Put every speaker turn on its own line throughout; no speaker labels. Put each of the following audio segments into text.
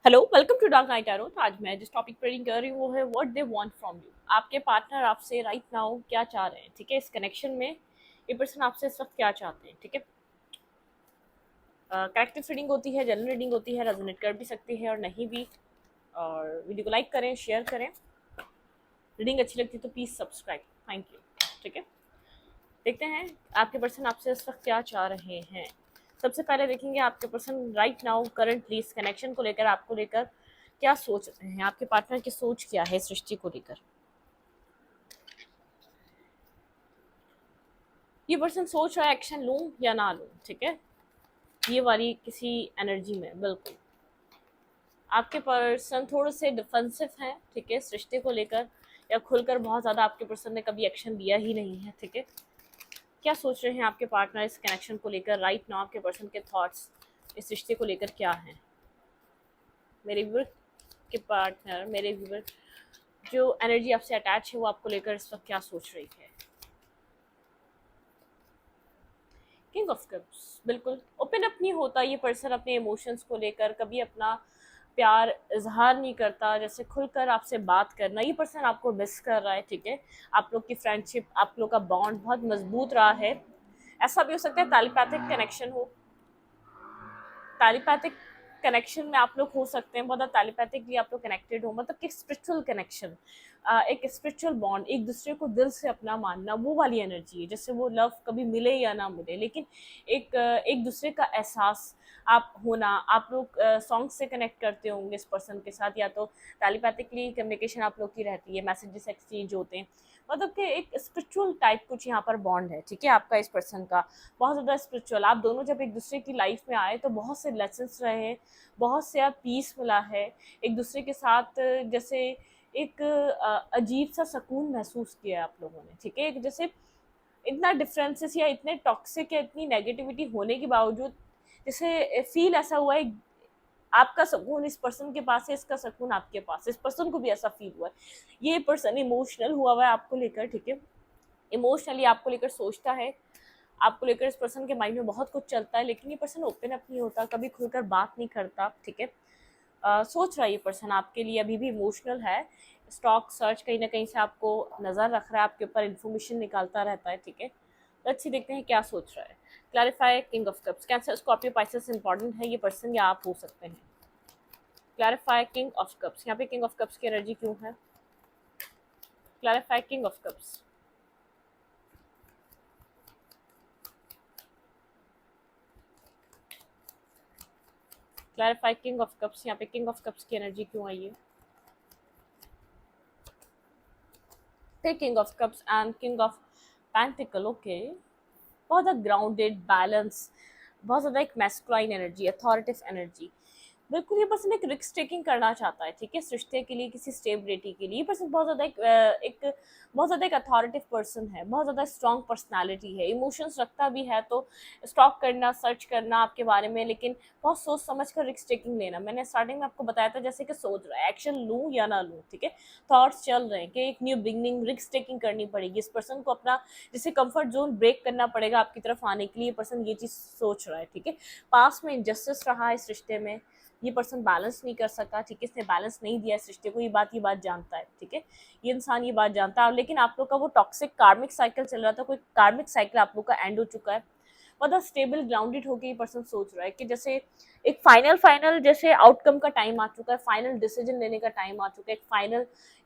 Hello, welcome to dark night arrow. तो आज मैं जिस टॉपिक पर रीडिंग कर रही हूँ वो है what they want from you. आपके पार्टनर आपसे राइट नाउ क्या चाह रहे हैं, ठीक है। इस कनेक्शन में ये पर्सन आपसे इस वक्त क्या चाहते हैं, ठीक है। करेक्टिव रीडिंग होती है, जनरल रीडिंग होती है, रेजोनेट कर भी सकती है और नहीं भी। और वीडियो को लाइक करें, शेयर करें। रीडिंग अच्छी लगती है तो प्लीज़ सब्सक्राइब, थैंक यू, ठीक है। देखते हैं आपके पर्सन आपसे इस वक्त क्या चाह रहे हैं। सबसे पहले देखेंगे आपके पर्सन राइट नाउ करंटली इस कनेक्शन को लेकर, आपको लेकर क्या सोच रहे हैं। आपके पार्टनर की सोच क्या है सृष्टि को लेकर। ये पर्सन सोच रहा है एक्शन लूं या ना लूं, ठीक है। ये वाली किसी एनर्जी में बिल्कुल आपके पर्सन थोड़े से डिफेंसिव हैं, ठीक है, सृष्टि को लेकर। या खुलकर बहुत ज़्यादा आपके पर्सन ने कभी एक्शन लिया ही नहीं है, ठीक है। क्या सोच रहे हैं आपके पार्टनर इस कनेक्शन को लेकर राइट नाउ। आपके पर्सन के थॉट्स इस रिश्ते को लेकर क्या हैं। मेरे व्यूअर के पार्टनर, मेरे व्यूअर जो एनर्जी आपसे अटैच है वो आपको लेकर इस वक्त क्या सोच रही है। किंग ऑफ कप्स बिल्कुल ओपन अप नहीं होता ये पर्सन अपने इमोशंस को लेकर, कभी अपना प्यार इजहार नहीं करता। जैसे खुलकर आपसे बात करना, ये पर्सन आपको मिस कर रहा है, ठीक है। आप लोग की फ्रेंडशिप, आप लोग का बॉन्ड बहुत मजबूत रहा है। ऐसा भी हो सकता है टेलीपैथिक कनेक्शन हो। टेलीपैथिक कनेक्शन में आप लोग हो सकते हैं, बहुत टेलीपैथिकली आप लोग कनेक्टेड हो, मतलब कि स्पिरिचुअल कनेक्शन, एक स्पिरिचुअल बॉन्ड, एक दूसरे को दिल से अपना मानना, वो वाली एनर्जी है। जैसे वो लव कभी मिले या ना मिले, लेकिन एक दूसरे का एहसास आप होना। आप लोग सॉन्ग से कनेक्ट करते होंगे इस पर्सन के साथ, या तो टेलीपैथिकली कम्युनिकेशन आप लोग की रहती है, मैसेजेस एक्सचेंज होते हैं। मतलब कि एक स्पिरिचुअल टाइप कुछ यहाँ पर बॉन्ड है, ठीक है, आपका इस पर्सन का बहुत ज़्यादा स्पिरिचुअल। आप दोनों जब एक दूसरे की लाइफ में आए तो बहुत से लेसन्स रहे हैं, बहुत से पीस मिला है एक दूसरे के साथ। जैसे एक अजीब सा सुकून महसूस किया है आप लोगों ने, ठीक है। एक जैसे इतना डिफरेंसेस या इतने टॉक्सिक या इतनी नेगेटिविटी होने के बावजूद जैसे फील ऐसा हुआ है, आपका सुकून इस पर्सन के पास है, इसका सुकून आपके पास है। इस पर्सन को भी ऐसा फील हुआ है। ये पर्सन इमोशनल हुआ है आपको लेकर, ठीक है। इमोशनली आपको लेकर सोचता है, आपको लेकर इस पर्सन के माइंड में बहुत कुछ चलता है, लेकिन ये पर्सन ओपन अप नहीं होता, कभी खुलकर बात नहीं करता, ठीक है। सोच रहा है ये पर्सन आपके लिए, अभी भी इमोशनल है। स्टॉक सर्च कहीं ना कहीं से आपको नज़र रख रहा है, आपके ऊपर इन्फॉर्मेशन निकालता रहता है, ठीक है। तो अच्छी देखते हैं क्या सोच रहा है। Clarify king of cups. Cancer, Scorpio, Pisces important है ये पर्सन या आप हो सकते हैं। Clarify king of cups. यहाँ पे किंग ऑफ कप्स की एनर्जी क्यों है। Clarify king of cups. Clarify king of cups. यहाँ पे किंग ऑफ कप्स की एनर्जी क्यों आई है। King of cups and king of pentacle, okay. बहुत ज़्यादा ग्राउंडेड, बैलेंस, बहुत ज़्यादा एक मैस्कुलाइन एनर्जी, अथॉरिटिव एनर्जी। बिल्कुल ये पर्सन एक रिस्क टेकिंग करना चाहता है, ठीक है, इस रिश्ते के लिए, किसी स्टेबिलिटी के लिए। ये पर्सन बहुत ज़्यादा बहुत ज़्यादा एक अथॉरिटिव पर्सन है, बहुत ज़्यादा स्ट्रॉन्ग पर्सनालिटी है, इमोशंस रखता भी है। तो स्टॉक करना, सर्च करना आपके बारे में, लेकिन बहुत सोच समझ कर रिस्क टेकिंग लेना। मैंने स्टार्टिंग में आपको बताया था जैसे कि सोच रहा है एक्शन लूँ या ना लूँ, ठीक है। थॉट्स चल रहे हैं कि एक न्यू बिगनिंग, रिस्क टेकिंग करनी पड़ेगी इस पर्सन को, अपना जैसे कंफर्ट जोन ब्रेक करना पड़ेगा आपकी तरफ आने के लिए। पर्सन ये चीज़ सोच रहा है, ठीक है। पास में इनजस्टिस रहा है इस रिश्ते में, ये पर्सन बैलेंस नहीं कर सका, ठीक है, इसने बैलेंस नहीं दिया इस रिश्ते को। ये बात जानता है, ठीक है, ये इंसान ये बात जानता है। लेकिन आप लोग का वो टॉक्सिक कार्मिक साइकिल चल रहा था, कोई कार्मिक साइकिल आप लोग का एंड हो चुका है। मतलब स्टेबल ग्राउंडेड होकर ये पर्सन सोच रहा है कि जैसे एक फाइनल जैसे आउटकम का टाइम आ चुका है, फाइनल डिसीजन लेने का टाइम आ चुका है,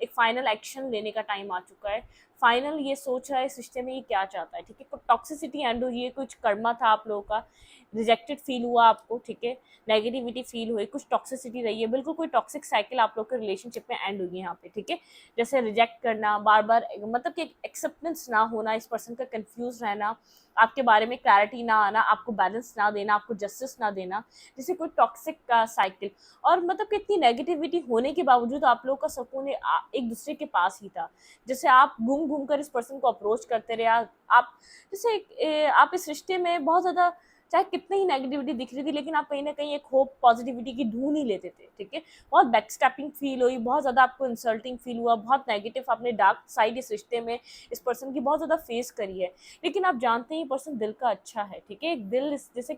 एक फाइनल एक्शन लेने का टाइम आ चुका है। फाइनल ये सोच रहा है इस रिश्ते में ये क्या चाहता है, ठीक है। कुछ टॉक्सिसिटी एंड हुई है, कुछ कर्मा था आप लोगों का, रिजेक्टेड फील हुआ आपको, ठीक है, नेगेटिविटी फील हुई, कुछ टॉक्सिसिटी रही है, बिल्कुल कोई टॉक्सिक साइकिल आप लोग के रिलेशनशिप में एंड हुई है यहाँ पे, ठीक है। जैसे रिजेक्ट करना बार बार, मतलब कि एक्सेप्टेंस ना होना, इस पर्सन का कंफ्यूज रहना, आपके बारे में क्लैरिटी ना आना, आपको बैलेंस ना देना, आपको जस्टिस ना देना, जैसे कोई टॉक्सिक का साइकिल। और मतलब कि इतनी नेगेटिविटी होने के बावजूद आप लोगों का सुकून एक दूसरे के पास ही था। जैसे आप घूम घूम कर इस पर्सन को अप्रोच करते रहे, आप जैसे आप इस रिश्ते में बहुत ज़्यादा, चाहे कितनी ही नेगेटिविटी दिख रही थी, लेकिन आप कहीं ना कहीं एक होप, पॉजिटिविटी की ढूंढ ही लेते थे, ठीक है। बहुत बैकस्टैपिंग फील हुई, बहुत ज़्यादा आपको इंसल्टिंग फील हुआ, बहुत नेगेटिव आपने डार्क साइड इस रिश्ते में इस पर्सन की बहुत ज़्यादा फेस करी है। लेकिन आप जानते हैं ये पर्सन दिल का अच्छा है, ठीक है। एक दिल जैसे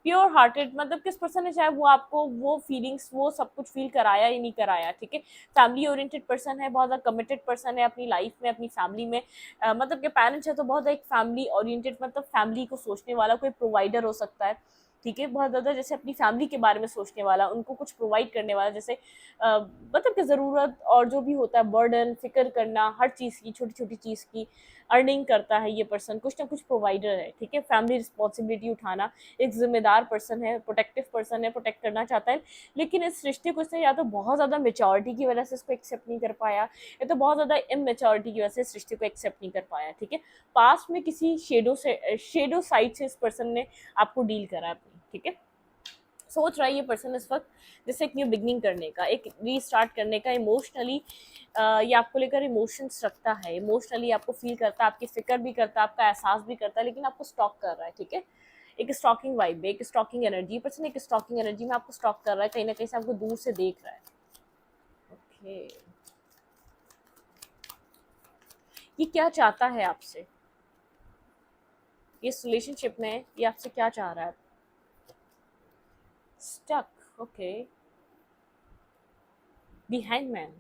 प्योर हार्टेड मतलब किस पर्सन ने चाहे वो आपको वो फीलिंग्स वो सब कुछ फील कराया ही नहीं कराया, ठीक है। फैमिली ओरिएंटेड पर्सन है, बहुत ज़्यादा कमिटेड पर्सन है अपनी लाइफ में, अपनी फैमिली में। मतलब के पेरेंट्स है तो बहुत एक फैमिली ओरिएंटेड, मतलब फैमिली को सोचने वाला कोई प्रोवाइडर हो सकता है, ठीक है। बहुत ज़्यादा जैसे अपनी फैमिली के बारे में सोचने वाला, उनको कुछ प्रोवाइड करने वाला, जैसे मतलब कि ज़रूरत और जो भी होता है बर्डन, फिक्र करना हर चीज़ की, छोटी छोटी चीज़ की अर्निंग करता है ये पर्सन, कुछ ना कुछ प्रोवाइडर है, ठीक है। फैमिली रिस्पॉन्सिबिलिटी उठाना, एक जिम्मेदार पर्सन है, प्रोटेक्टिव पर्सन है, प्रोटेक्ट करना चाहता है। लेकिन इस रिश्ते को इसने या तो बहुत ज़्यादा मेच्योरिटी की वजह से इसको एक्सेप्ट नहीं कर पाया, या तो बहुत ज़्यादा इमेच्योरिटी की वजह से इस रिश्ते को एक्सेप्ट नहीं कर पाया, ठीक है। पास्ट में किसी शेडो साइड से इस पर्सन ने आपको डील करा है अपनी, ठीक है। सोच रहा है ये पर्सन इस वक्त जैसे एक न्यू बिगनिंग करने का, एक रीस्टार्ट करने का, इमोशनली ये आपको लेकर इमोशंस रखता है, इमोशनली आपको फील करता है, आपकी फिक्र भी करता है, आपका एहसास भी करता है, लेकिन आपको स्टॉक कर रहा है, ठीक है। एक स्टॉकिंग वाइब, एक स्टॉकिंग एनर्जी पर्सन, एक स्टॉकिंग एनर्जी में आपको स्टॉक कर रहा है, कहीं ना कहीं से आपको दूर से देख रहा है। ओके, ये क्या चाहता है आपसे, इस रिलेशनशिप में ये आपसे क्या चाह रहा है? Stuck, okay. दी हैंगमैन,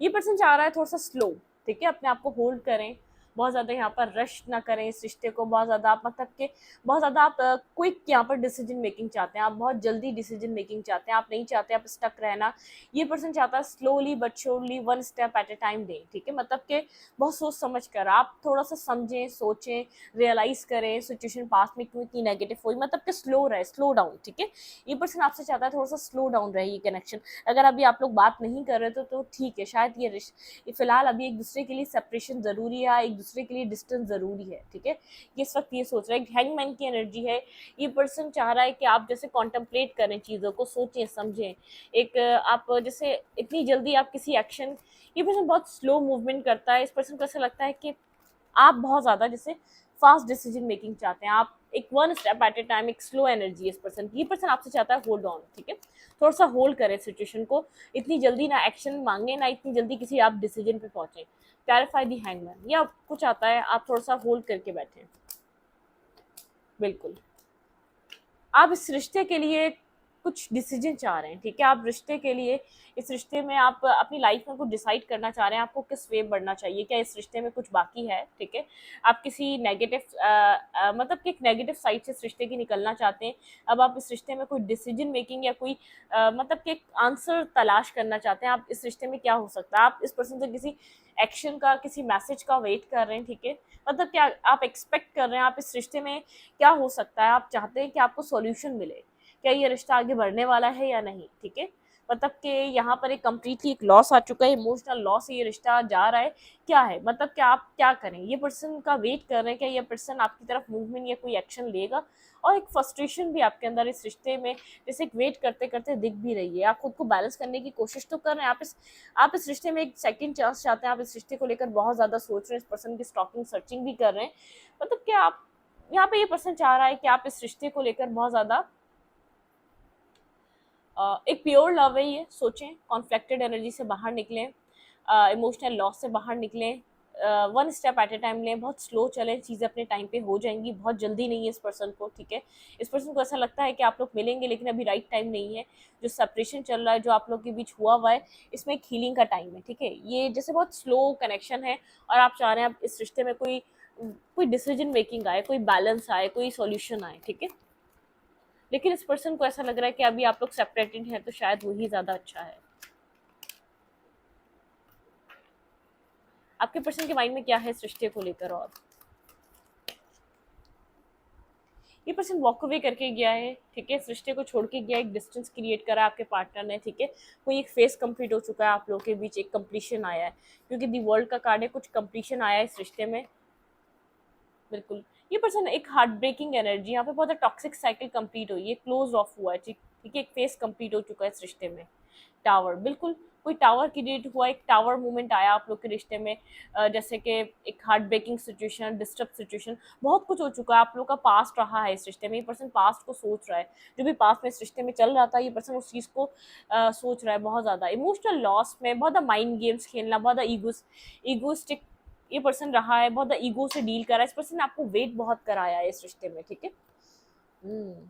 ये पर्सन चाह रहा है थोड़ा सा स्लो, ठीक है। अपने आप को होल्ड करें, बहुत ज़्यादा यहाँ पर रश ना करें इस रिश्ते को, बहुत ज़्यादा आप मतलब कि बहुत ज़्यादा आप क्विक यहाँ पर डिसीजन मेकिंग चाहते हैं, आप बहुत जल्दी डिसीजन मेकिंग चाहते हैं, आप नहीं चाहते आप स्टक रहना। ये पर्सन चाहता है slowly but surely, one step at A time दें, ठीक है। मतलब कि बहुत सोच समझ कर आप थोड़ा सा समझें, सोचें, रियलाइज़ करें सिचुएशन पास में क्यों इतनी नेगेटिव हुई, मतलब कि स्लो रहे, स्लो डाउन, ठीक है। ये पर्सन आपसे चाहता है थोड़ा सा स्लो डाउन रहे ये कनेक्शन। अगर अभी आप लोग बात नहीं कर रहे तो ठीक है, शायद ये फिलहाल अभी एक दूसरे के लिए सेपरेशन ज़रूरी है, एक दूसरे के लिए डिस्टेंस ज़रूरी है, ठीक है। ये इस वक्त ये सोच रहा है, हैंगमैन की एनर्जी है। ये पर्सन चाह रहा है कि आप जैसे कॉन्टम्पलेट करें, चीज़ों को सोचें समझें, एक आप जैसे इतनी जल्दी आप किसी एक्शन, ये पर्सन बहुत स्लो मूवमेंट करता है। इस पर्सन को ऐसा लगता है कि आप बहुत ज़्यादा जैसे फास्ट डिसीजन मेकिंग चाहते हैं, आप एक one step at A time, एक स्लो एनर्जी इस पर्सन की। ये पर्सन आपसे चाहता है होल्ड ऑन, ठीक है। थोड़ा सा होल्ड करें सिचुएशन को, इतनी जल्दी ना एक्शन मांगे, ना इतनी जल्दी किसी आप डिसीजन पे पहुंचे। क्लैरिफाई दी हैंगमैन, ये आपको चाहता है आप थोड़ा सा होल्ड करके बैठे, बिल्कुल। आप इस रिश्ते के लिए कुछ डिसीजन चाह रहे हैं, ठीक है। आप रिश्ते के लिए, इस रिश्ते में आप अपनी लाइफ में कुछ डिसाइड करना चाह रहे हैं, आपको किस वे बढ़ना चाहिए, क्या इस रिश्ते में कुछ बाकी है, ठीक है। आप किसी नेगेटिव मतलब कि एक नेगेटिव साइड से इस रिश्ते की निकलना चाहते हैं। अब आप इस रिश्ते में कोई डिसीजन मेकिंग या कोई मतलब कि एक आंसर तलाश करना चाहते हैं, आप इस रिश्ते में क्या हो सकता है, आप इस पर्सन से किसी एक्शन का, किसी मैसेज का वेट कर रहे हैं, ठीक है। मतलब क्या आप एक्सपेक्ट कर रहे हैं, आप इस रिश्ते में क्या हो सकता है, आप चाहते हैं कि आपको सॉल्यूशन मिले, क्या ये रिश्ता आगे बढ़ने वाला है या नहीं, ठीक है। मतलब कि यहाँ पर एक कम्प्लीटली एक लॉस आ चुका है, इमोशनल लॉस है, ये रिश्ता जा रहा है, क्या है मतलब कि आप क्या करें, ये पर्सन का वेट कर रहे हैं, क्या ये पर्सन आपकी तरफ मूवमेंट या कोई एक्शन लेगा। और एक फ्रस्ट्रेशन भी आपके अंदर इस रिश्ते में जैसे एक वेट करते करते दिख भी रही है। आप खुद को बैलेंस करने की कोशिश तो कर रहे हैं, आप इस रिश्ते में एक सेकंड चांस चाहते हैं, आप इस रिश्ते को लेकर बहुत ज़्यादा सोच रहे हैं, इस पर्सन की स्टॉकिंग सर्चिंग भी कर रहे हैं। मतलब कि आप यहाँ पे ये पर्सन चाह रहा है कि आप इस रिश्ते को लेकर बहुत ज़्यादा एक प्योर लव है, ये सोचें, कॉन्फ्लिक्टेड एनर्जी से बाहर निकलें, इमोशनल लॉस से बाहर निकलें, one step at A time लें, बहुत स्लो चलें, चीज़ें अपने टाइम पे हो जाएंगी, बहुत जल्दी नहीं है इस पर्सन को, ठीक है। इस पर्सन को ऐसा लगता है कि आप लोग मिलेंगे लेकिन अभी राइट टाइम नहीं है। जो सेपरेशन चल रहा है, जो आप लोग के बीच हुआ है, इसमें एक हीलिंग का टाइम है, ठीक है। ये जैसे बहुत स्लो कनेक्शन है और आप चाह रहे हैं आप इस रिश्ते में कोई कोई डिसीजन मेकिंग आए, कोई बैलेंस आए, कोई सॉल्यूशन आए, ठीक है। लेकिन इस पर्सन को ऐसा लग रहा है कि अभी आप लोग सेपरेटेड हैं तो शायद वही ज़्यादा अच्छा है। आपके पर्सन के माइंड में क्या है इस रिश्ते को लेकर? और ये पर्सन वॉक अवे करके गया है, ठीक है। इस रिश्ते को छोड़ के गया, एक डिस्टेंस क्रिएट करा आपके पार्टनर ने, ठीक है। कोई एक फेस कंप्लीट हो चुका है, आप लोगों के बीच एक कंप्लीशन आया है, क्योंकि दी वर्ल्ड का कार्ड है, कुछ कंप्लीशन आया है इस रिश्ते में, बिल्कुल। ये पर्सन एक हार्ट ब्रेकिंग एनर्जी, यहाँ पे बहुत टॉक्सिक साइकिल कंप्लीट हुई है, क्लोज ऑफ हुआ है, ठीक है। एक फेस कंप्लीट हो चुका है इस रिश्ते में। टावर, बिल्कुल। कोई टावर क्रिएट हुआ, एक टावर मूवमेंट आया आप लोग के रिश्ते में, जैसे कि एक heart breaking situation, disturb situation, बहुत कुछ हो चुका है, आप लोग का पास्ट रहा है इस रिश्ते में। ये पर्सन पास्ट को सोच रहा है, जो भी पास्ट में इस रिश्ते में चल रहा था, ये पर्सन उस चीज़ को सोच रहा है बहुत ज़्यादा। इमोशनल लॉस में बहुत माइंड गेम्स खेलना, बहुत ईगोस्टिक ये पर्सन रहा है, बहुत ईगो से डील कर रहा है। इस पर्सन ने आपको वेट बहुत कराया है इस रिश्ते में, ठीक है। हम्म।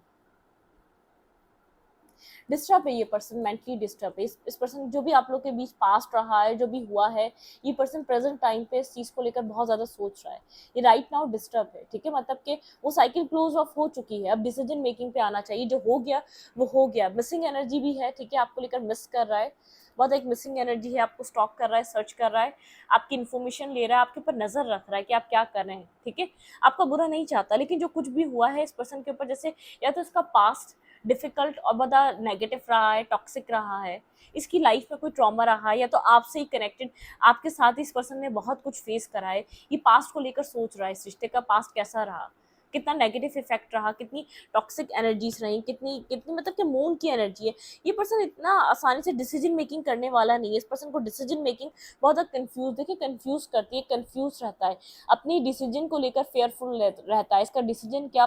डिस्टर्ब है ये पर्सन, मेंटली डिस्टर्ब है। इस पर्सन जो भी आप लोग के बीच पास्ट रहा है, जो भी हुआ है, ये पर्सन प्रेजेंट टाइम पे इस चीज को लेकर बहुत ज्यादा सोच रहा है। ये राइट नाउ डिस्टर्ब है, ठीक है, मतलब कि वो साइकिल क्लोज ऑफ हो चुकी है, अब डिसीजन मेकिंग पे आना चाहिए। जो हो गया वो हो गया। मिसिंग एनर्जी भी है, ठीक है, आपको लेकर मिस कर रहा है, बहुत एक मिसिंग एनर्जी है, आपको स्टॉक कर रहा है, सर्च कर रहा है, आपकी इन्फॉर्मेशन ले रहा है, आपके ऊपर नजर रख रहा है कि आप क्या कर रहे हैं, ठीक है। आपका बुरा नहीं चाहता, लेकिन जो कुछ भी हुआ है इस पर्सन के ऊपर, जैसे या तो इसका पास्ट डिफिकल्ट और बड़ा नेगेटिव रहा है, टॉक्सिक रहा है, इसकी लाइफ में कोई ट्रॉमा रहा है, या तो आपसे ही कनेक्टेड, आपके साथ इस पर्सन ने बहुत कुछ फेस करा है, ये पास्ट को लेकर सोच रहा है, इस रिश्ते का पास्ट कैसा रहा, कितना नेगेटिव इफेक्ट रहा, कितनी टॉक्सिक एनर्जीज रही, कितनी कितनी मतलब कि मून की एनर्जी है। ये पर्सन इतना आसानी से डिसीजन मेकिंग करने वाला नहीं है। इस पर्सन को डिसीजन मेकिंग बहुत ज़्यादा कंफ्यूज, देखिए कंफ्यूज करती है, कंफ्यूज रहता है, अपनी डिसीजन को लेकर फेयरफुल रहता है। इसका डिसीजन क्या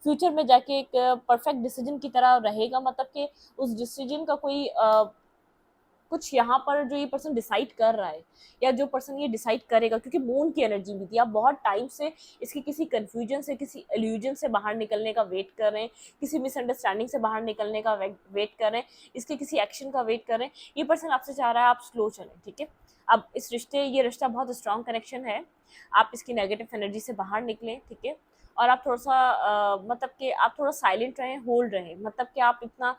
फ्यूचर में जाके एक परफेक्ट डिसीजन की तरह रहेगा, मतलब कि उस डिसीजन का कोई कुछ यहाँ पर जो ये पर्सन डिसाइड कर रहा है, या जो पर्सन ये डिसाइड करेगा, क्योंकि मून की एनर्जी भी थी, आप बहुत टाइम से इसकी किसी कंफ्यूजन से, किसी इल्यूजन से बाहर निकलने का वेट कर रहे हैं, किसी मिसअंडरस्टैंडिंग से बाहर निकलने का वेट कर रहे हैं, इसके किसी एक्शन का वेट कर रहे हैं। ये पर्सन आपसे चाह रहा है आप स्लो चलें, ठीक है। अब इस रिश्ते, ये रिश्ता बहुत स्ट्रॉन्ग कनेक्शन है, आप इसकी नेगेटिव एनर्जी से बाहर निकलें, ठीक है। और आप थोड़ा सा मतलब कि आप थोड़ा साइलेंट रहें, होल्ड रहें, मतलब कि आप इतना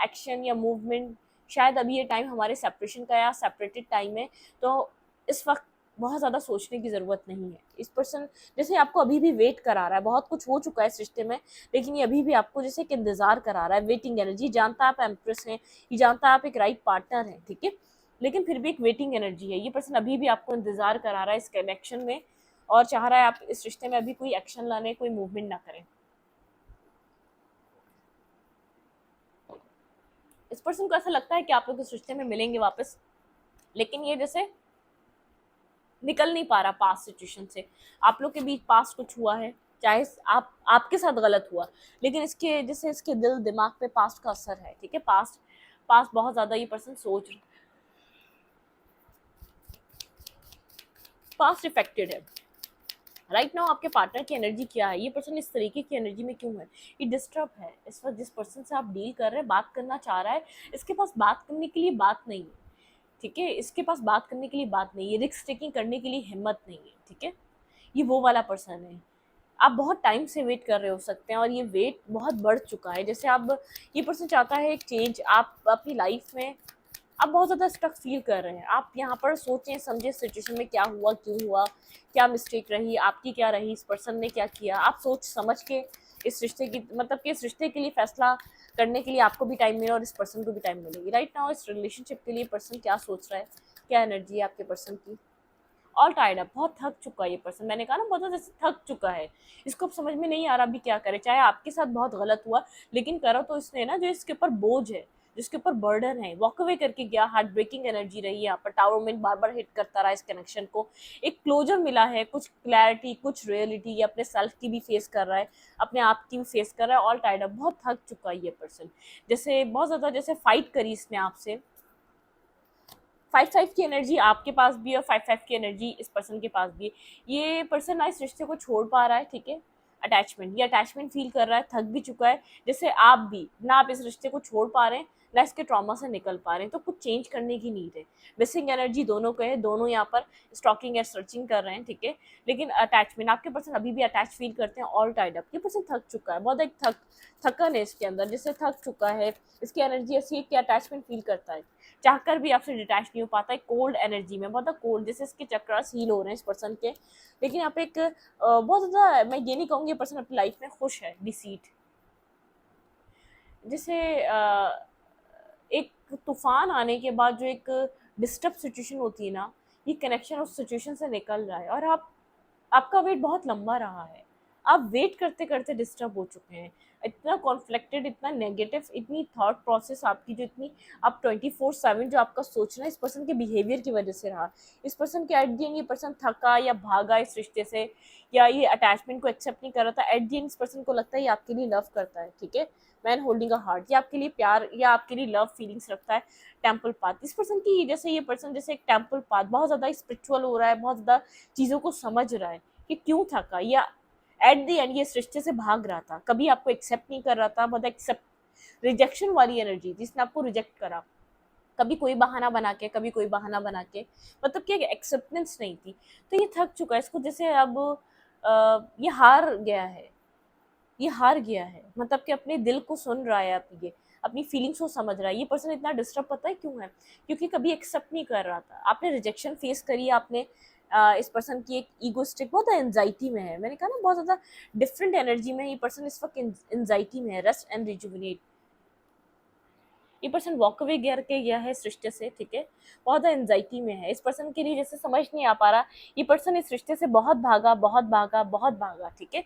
एक्शन या मूवमेंट, शायद अभी ये टाइम हमारे सेपरेशन का या सेपरेटेड टाइम है, तो इस वक्त बहुत ज़्यादा सोचने की ज़रूरत नहीं है। इस पर्सन जैसे आपको अभी भी वेट करा रहा है, बहुत कुछ हो चुका है इस रिश्ते में, लेकिन ये अभी भी आपको जैसे एक इंतज़ार करा रहा है, वेटिंग एनर्जी, जानता है आप एम्प्रेस हैं, ये जानता है आप एक राइट पार्टनर हैं, ठीक है, लेकिन फिर भी एक वेटिंग एनर्जी है। ये पर्सन अभी भी आपको इंतज़ार करा रहा है इस कनेक्शन में, और चाह रहा है आप इस रिश्ते में अभी कोई एक्शन लाने, कोई मूवमेंट ना करें। इस पर्सन को ऐसा लगता है कि आप लोग इस रिश्ते में मिलेंगे वापस, लेकिन ये जैसे निकल नहीं पा रहा पास्ट सिचुएशन से। आप लोग के बीच पास्ट कुछ हुआ है, चाहे आप आपके साथ गलत हुआ, लेकिन इसके जैसे इसके दिल दिमाग पे पास्ट का असर है, ठीक है। पास्ट पास्ट बहुत ज्यादा ये पर्सन सोच, पास्ट इफेक्टेड है। राइट नाउ आपके पार्टनर की एनर्जी क्या है, ये पर्सन इस तरीके की एनर्जी में क्यों है, ये डिस्टर्ब है इस वक्त। जिस पर्सन से आप डील कर रहे हैं, बात करना चाह रहा है, इसके पास बात करने के लिए बात नहीं है, ठीक है, इसके पास बात करने के लिए बात नहीं है, रिस्क टेकिंग करने के लिए हिम्मत नहीं है, ठीक है। ये वो वाला पर्सन है, आप बहुत टाइम से वेट कर रहे हो सकते हैं, और ये वेट बहुत बढ़ चुका है। जैसे अब ये पर्सन चाहता है एक चेंज, आप अपनी लाइफ में आप बहुत ज़्यादा स्टक फील कर रहे हैं। आप यहाँ पर सोचें समझें सिचुएशन में क्या हुआ, क्यों हुआ, क्या मिस्टेक रही, आपकी क्या रही, इस पर्सन ने क्या किया, आप सोच समझ के इस रिश्ते की, मतलब कि इस रिश्ते के लिए फैसला करने के लिए आपको भी टाइम मिले और इस पर्सन को भी टाइम मिलेगी। राइट नाउ इस रिलेशनशिप के लिए पर्सन क्या सोच रहा है, क्या एनर्जी है आपके पर्सन की। ऑल टायर्ड अप, बहुत थक चुका है ये पर्सन, मैंने कहा ना बहुत ज़्यादा थक चुका है। इसको अब समझ में नहीं आ रहा अभी क्या करे, चाहे आपके साथ बहुत गलत हुआ, लेकिन करो तो इसने ना, जो इसके ऊपर बोझ है, जिसके ऊपर बर्डन है, वॉक अवे करके गया। हार्ट ब्रेकिंग एनर्जी रही है यहाँ पर, टावर में बार बार हिट करता रहा इस कनेक्शन को। एक क्लोजर मिला है, कुछ क्लैरिटी, कुछ रियलिटी, ये अपने सेल्फ की भी फेस कर रहा है, अपने आप की भी फेस कर रहा है। ऑल टायर्ड अप, बहुत थक चुका है ये पर्सन, जैसे बहुत ज़्यादा जैसे फाइट करी इसने आपसे। 5-5 की एनर्जी आपके पास भी है, और 5-5 की एनर्जी इस पर्सन के पास भी है। ये पर्सन ना इस रिश्ते को छोड़ पा रहा है, ठीक है, अटैचमेंट, ये अटैचमेंट फील कर रहा है, थक भी चुका है। जैसे आप भी ना, आप इस रिश्ते को छोड़ पा रहे हैं, ना इसके ट्रॉमा से निकल पा रहे हैं, तो कुछ चेंज करने की नीड है। मिसिंग एनर्जी दोनों को है, दोनों यहाँ पर स्टॉकिंग या सर्चिंग कर रहे हैं, ठीक है, लेकिन अटैचमेंट, आपके पर्सन अभी भी अटैच फील करते हैं। ऑल टाइड अप, ये पर्सन थक चुका है, बहुत एक थकन है इसके अंदर, जैसे थक चुका है। इसकी एनर्जी ऐसी है कि अटैचमेंट फील करता है, चाहकर भी आपसे डिटैच नहीं हो पाता है, कोल्ड एनर्जी में, बहुत कोल्ड, जैसे इसके चक्रास हील हो रहे हैं इस पर्सन के। लेकिन यहाँ पे एक बहुत ज़्यादा, मैं ये नहीं कहूँगी ये पर्सन अपनी लाइफ में खुश है। डिसीट, जैसे एक तूफान आने के बाद जो एक डिस्टर्ब सिचुएशन होती है ना, ये कनेक्शन उस सिचुएशन से निकल रहा है, और आप, आपका वेट बहुत लंबा रहा है, आप वेट करते करते डिस्टर्ब हो चुके हैं। इतना कॉन्फ्लिक्टेड, इतना नेगेटिव, इतनी थॉट प्रोसेस आपकी जो इतनी, आप 24/7 जो आपका सोचना इस पर्सन के बिहेवियर की वजह से रहा। इस पर्सन के एट द एंड ये पर्सन थका या भागा इस रिश्ते से, या ये अटैचमेंट को एक्सेप्ट नहीं कर रहा था। एट द एंड इस पर्सन को लगता है ये आपके लिए लव करता है, ठीक है, मैन होल्डिंग अ हार्ट, ये आपके लिए प्यार या आपके लिए लव फीलिंग्स रखता है। टेम्पल पाथ, इस पर्सन की जैसे, ये पर्सन जैसे एक टेम्पल पाथ, बहुत ज़्यादा स्पिरिचुअल हो रहा है, बहुत ज़्यादा चीज़ों को समझ रहा है कि क्यों थका, या एट द एंड ये इस रिश्ते से भाग रहा था, कभी आपको एक्सेप्ट नहीं कर रहा था, बहुत एक्सेप्ट रिजेक्शन वाली एनर्जी, जिसने आपको रिजेक्ट करा, कभी कोई बहाना बना के, कभी कोई बहाना बना के, मतलब कि एक्सेप्टेंस नहीं थी। तो ये थक चुका है, इसको जैसे अब ये हार गया है, ये हार गया है, मतलब कि अपने दिल को सुन रहा है, अब ये अपनी फीलिंग्स को समझ रहा है। ये पर्सन इतना डिस्टर्ब पता है क्यों है? क्योंकि कभी एक्सेप्ट नहीं कर रहा था, आपने रिजेक्शन फेस करी, आपने इस पर्सन की एक ईगोस्टिक बहुत एंजाइटी में है, मैंने कहा ना बहुत ज़्यादा डिफरेंट एनर्जी में ये पर्सन इस वक्त एंजाइटी में है, रेस्ट एंड रिजुविनेट। ये पर्सन वॉक अवे करके गया है इस रिश्ते से, ठीक है, बहुत एंजाइटी में है। इस पर्सन के लिए जैसे समझ नहीं आ पा रहा, ये पर्सन इस रिश्ते से बहुत भागा, बहुत भागा, बहुत भागा, ठीक है,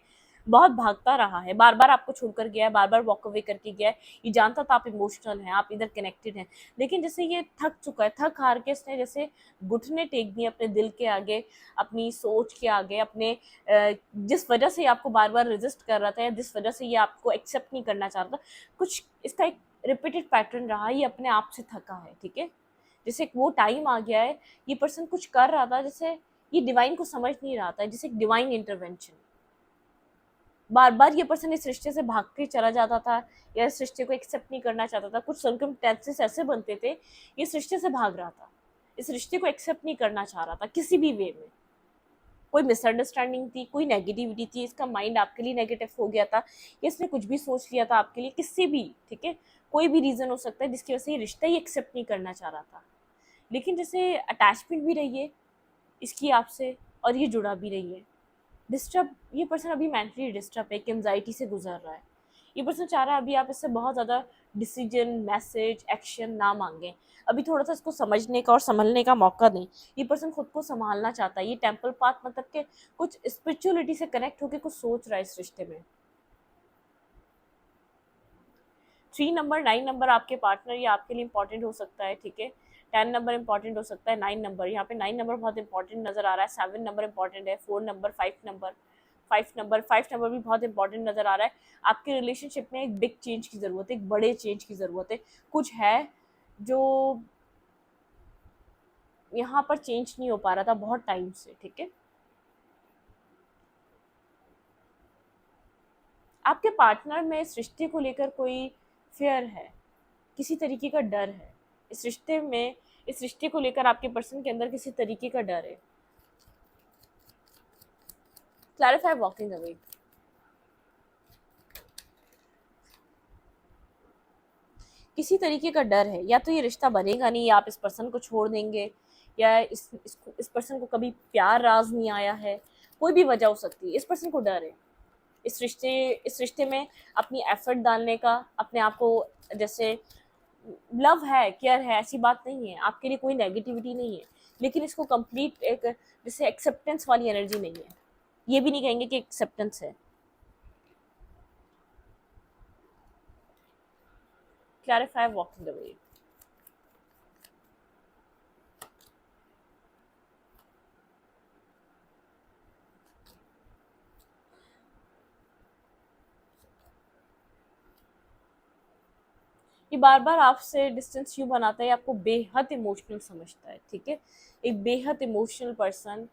बहुत भागता रहा है, बार बार आपको छोड़कर गया है, बार बार वॉक अवे करके गया है। ये जानता था आप इमोशनल हैं, आप इधर कनेक्टेड हैं, लेकिन जैसे ये थक चुका है, थक हार के इसने जैसे घुटने टेक दिए अपने दिल के आगे, अपनी सोच के आगे, अपने जिस वजह से ये आपको बार बार रेजिस्ट कर रहा था, या जिस वजह से ये आपको एक्सेप्ट नहीं करना चाह रहा था, कुछ इसका एक रिपीटेड पैटर्न रहा, ये अपने आप से थका है, ठीक है। जैसे वो टाइम आ गया है, ये पर्सन कुछ कर रहा था, जैसे ये डिवाइन को समझ नहीं रहा था, जैसे एक डिवाइन इंटरवेंशन। बार बार ये पर्सन इस रिश्ते से भाग के चला जाता था, या इस रिश्ते को एक्सेप्ट नहीं करना चाहता था, कुछ सर्कमस्टेंसेस ऐसे बनते थे, ये इस रिश्ते से भाग रहा था, इस रिश्ते को एक्सेप्ट नहीं करना चाह रहा था किसी भी वे में। कोई मिसअंडरस्टैंडिंग थी, कोई नेगेटिविटी थी, इसका माइंड आपके लिए नेगेटिव हो गया था, या इसने कुछ भी सोच लिया था आपके लिए, किसी भी, ठीक है, कोई भी रीज़न हो सकता है जिसकी वजह से ये रिश्ता ही एक्सेप्ट नहीं करना चाह रहा था। लेकिन जैसे अटैचमेंट भी रही है इसकी आपसे, और ये जुड़ा भी रही है। डिस्टर्ब, ये पर्सन अभी मेंटली डिस्टर्ब है, एक एंजाइटी से गुजर रहा है। ये पर्सन चाह रहा है अभी आप इससे बहुत ज़्यादा डिसीजन, मैसेज, एक्शन ना मांगें, अभी थोड़ा सा इसको समझने का और संभलने का मौका दें। ये पर्सन खुद को संभालना चाहता है, ये टेम्पल पाथ मतलब के कुछ स्पिरिचुअलिटी से कनेक्ट होकर कुछ सोच रहा है इस रिश्ते में। 3 नंबर, 9 नंबर आपके पार्टनर या आपके लिए इंपॉर्टेंट हो सकता है, ठीक है। 10 नंबर इंपॉर्टेंट हो सकता है, 9 नंबर, यहाँ पे 9 नंबर बहुत इंपॉर्टेंट नजर आ रहा है, 7 नंबर इंपॉर्टेंट है, 4 नंबर, 5 नंबर, 5 नंबर, 5 नंबर भी बहुत इंपॉर्टेंट नजर आ रहा है। आपके रिलेशनशिप में एक बिग चेंज की जरूरत है, एक बड़े चेंज की जरूरत है, कुछ है जो यहाँ पर चेंज नहीं हो पा रहा था बहुत टाइम से, ठीक है। आपके पार्टनर में इस रिश्ते को लेकर कोई फेयर है, किसी तरीके का डर है इस रिश्ते में, इस रिश्ते को लेकर आपके पर्सन के अंदर किसी तरीके का डर है। Clarify walking away. किसी तरीके का डर है, या तो ये रिश्ता बनेगा नहीं, या आप इस पर्सन को छोड़ देंगे, या इस पर्सन को कभी प्यार राज नहीं आया है, कोई भी वजह हो सकती है, इस पर्सन को डर है इस रिश्ते में अपनी एफर्ट डालने का, अपने आप को, जैसे लव है, केयर है, ऐसी बात नहीं है, आपके लिए कोई नेगेटिविटी नहीं है, लेकिन इसको कंप्लीट एक जैसे एक्सेप्टेंस वाली एनर्जी नहीं है, ये भी नहीं कहेंगे कि एक्सेप्टेंस है। Clarify walking away. ये बार बार आपसे डिस्टेंस क्यों बनाता है, आपको बेहद इमोशनल समझता है, ठीक है, एक बेहद इमोशनल पर्सन,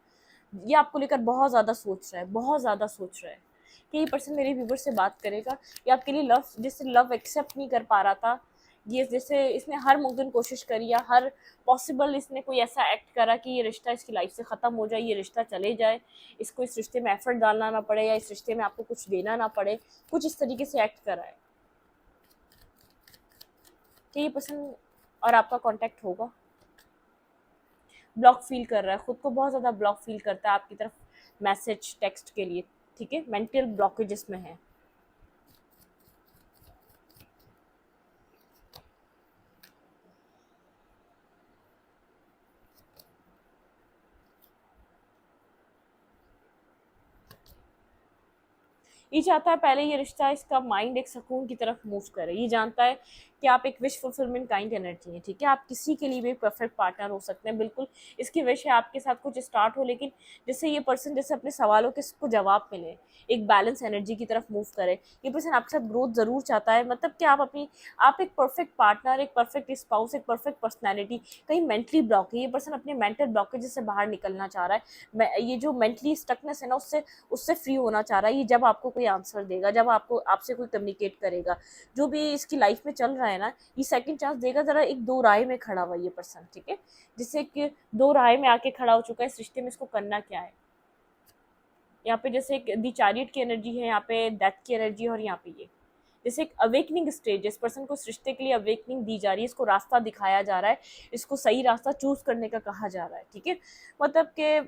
ये आपको लेकर बहुत ज़्यादा सोच रहा है, बहुत ज़्यादा सोच रहा है कि ये पर्सन मेरे व्यूवर से बात करेगा, या आपके लिए लव, जैसे लव एक्सेप्ट नहीं कर पा रहा था, ये जैसे इसने हर मुमकिन कोशिश करी, या हर पॉसिबल इसने कोई ऐसा एक्ट करा कि ये रिश्ता इसकी लाइफ से ख़त्म हो जाए, ये रिश्ता चले जाए, इसको इस रिश्ते में एफर्ट डालना ना पड़े, या इस रिश्ते में आपको कुछ देना ना पड़े, कुछ इस तरीके से एक्ट करा है कि ये पर्सन और आपका कांटेक्ट होगा। ब्लॉक फील कर रहा है, खुद को बहुत ज़्यादा ब्लॉक फील करता है आपकी तरफ मैसेज टेक्स्ट के लिए, ठीक है, मेंटल ब्लॉकेज इसमें है। ये चाहता है पहले ये रिश्ता, इसका माइंड एक सुकून की तरफ मूव करे, ये जानता है कि आप एक विश फुलफिलमेंट काइंड एनर्जी है, ठीक है। आप किसी के लिए भी परफेक्ट पार्टनर हो सकते हैं, बिल्कुल इसकी विश है आपके साथ कुछ स्टार्ट हो, लेकिन जैसे ये पर्सन जैसे अपने सवालों के को जवाब मिले, एक बैलेंस एनर्जी की तरफ मूव करे। ये पर्सन आपके साथ ग्रोथ ज़रूर चाहता है, मतलब कि आप एक परफेक्ट पार्टनर, एक परफेक्ट स्पाउस, एक परफेक्ट पर्सनैलिटी। कहीं मेंटली ब्लॉक है, ये पर्सन अपने मेंटल ब्लॉकेजेस से बाहर निकलना चाह रहा है। ये जो मेंटली स्टकनेस है ना, उससे उससे फ्री होना चाह रहा है। ये जब आपको कोई आंसर देगा, जब आपको आपसे कोई कम्युनिकेट करेगा, जो भी इसकी लाइफ में चल रहा है ना, ये सेकंड चांस देगा। ज़रा एक दो राय में खड़ा हुआ ये पर्सन, ठीक है, जिससे कि दो राय में आके खड़ा हो चुका है, इस रिश्ते में इसको करना क्या है। यहाँ पे जैसे एक दी चैरियट की एनर्जी है, यहाँ पे डेथ की एनर्जी है, और यहाँ पे ये जैसे एक अवेकनिंग स्टेज, इस पर्सन को इस रिश्ते के लिए अवेकनिंग दी जा रही है, इसको रास्ता दिखाया जा रहा है, इसको सही रास्ता चूज करने का कहा जा रहा है, ठीक है। मतलब कि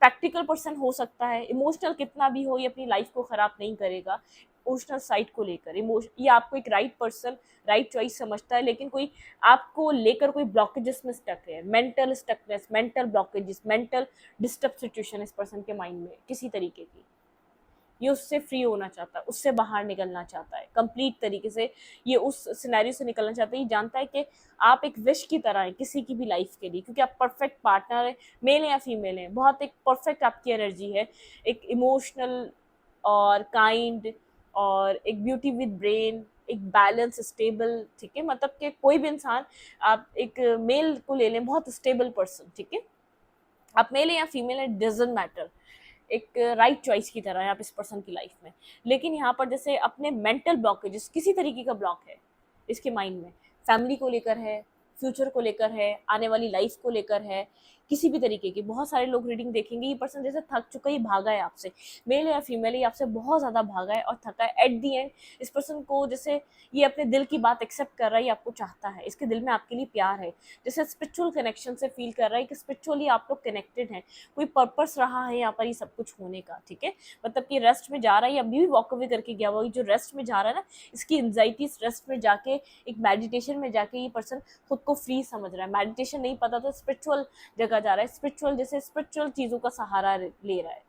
प्रैक्टिकल पर्सन हो सकता है, इमोशनल कितना भी हो, ये अपनी लाइफ को खराब नहीं करेगा। इमोशनल साइड को लेकर ये आपको एक राइट पर्सन, राइट चॉइस समझता है, लेकिन कोई आपको लेकर कोई ब्लॉकेजेस में स्टक है, mental stuckness, mental blockages, mental disturb situation इस पर्सन के माइंड में किसी तरीके की, ये उससे फ्री होना चाहता है, उससे बाहर निकलना चाहता है कंप्लीट तरीके से। ये उस सिनेरियो से निकलना चाहता है। ये जानता है कि आप एक विश की तरह हैं किसी की भी लाइफ के लिए, क्योंकि आप परफेक्ट पार्टनर है, मेल है या फीमेल है, बहुत एक परफेक्ट आपकी एनर्जी है, एक इमोशनल और काइंड, और एक ब्यूटी विद ब्रेन, एक बैलेंस स्टेबल, ठीक है। मतलब कि कोई भी इंसान, आप एक मेल को ले लें, बहुत स्टेबल पर्सन, ठीक है, आप मेल है या फीमेल है, डजंट मैटर, एक राइट चॉइस की तरह है आप इस पर्सन की लाइफ में। लेकिन यहाँ पर जैसे अपने मेंटल ब्लॉकेजेस, किसी तरीके का ब्लॉक है इसके माइंड में, फैमिली को लेकर है, फ्यूचर को लेकर है, आने वाली लाइफ को लेकर है, किसी भी तरीके की। बहुत सारे लोग रीडिंग देखेंगे, ये पर्सन जैसे थक चुका है, ये भागा है आपसे, मेल है या फीमेल है, ये आपसे बहुत ज़्यादा भागा है और थका है। एट दी एंड इस पर्सन को जैसे ये अपने दिल की बात एक्सेप्ट कर रहा है, ये आपको चाहता है, इसके दिल में आपके लिए प्यार है, जैसे स्पिरिचुअल कनेक्शन से फील कर रहा है कि स्पिरिचुअली आप लोग कनेक्टेड हैं, कोई पर्पस रहा है यहाँ पर ये सब कुछ होने का, ठीक है। मतलब कि रेस्ट में जा रहा है, ये अभी भी वॉक अवे करके गया हुआ, जो रेस्ट में जा रहा है ना, इसकी एंजाइटी इस रेस्ट में जाके, एक मेडिटेशन में जाके ये पर्सन खुद को फ्री समझ रहा है। मेडिटेशन नहीं पता तो स्पिरिचुअल जगह जा रहा है, स्पिरिचुअल जैसे स्पिरिचुअल चीज़ों का सहारा ले रहा है,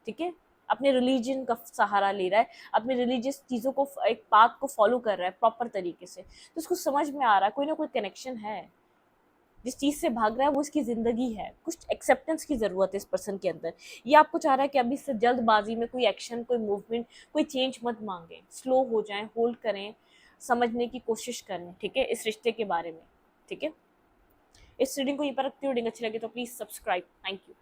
ठीक है, अपने रिलीजन का सहारा ले रहा है, अपने रिलीजियस चीज़ों को, एक पाथ को फॉलो कर रहा है प्रॉपर तरीके से। तो उसको समझ में आ रहा है कोई ना कोई कनेक्शन है, जिस चीज़ से भाग रहा है वो इसकी ज़िंदगी है, कुछ एक्सेप्टेंस की ज़रूरत है इस पर्सन के अंदर। ये आपको चाह रहा है कि अभी से जल्दबाजी में कोई एक्शन, कोई मूवमेंट, कोई चेंज मत मांगे, स्लो हो जाएं, होल्ड करें, समझने की कोशिश करें, ठीक है, इस रिश्ते के बारे में, ठीक है। इस रीडिंग को यहीं पर रखती हूँ। रीडिंग अच्छी लगी तो प्लीज़ सब्सक्राइब। Thank you.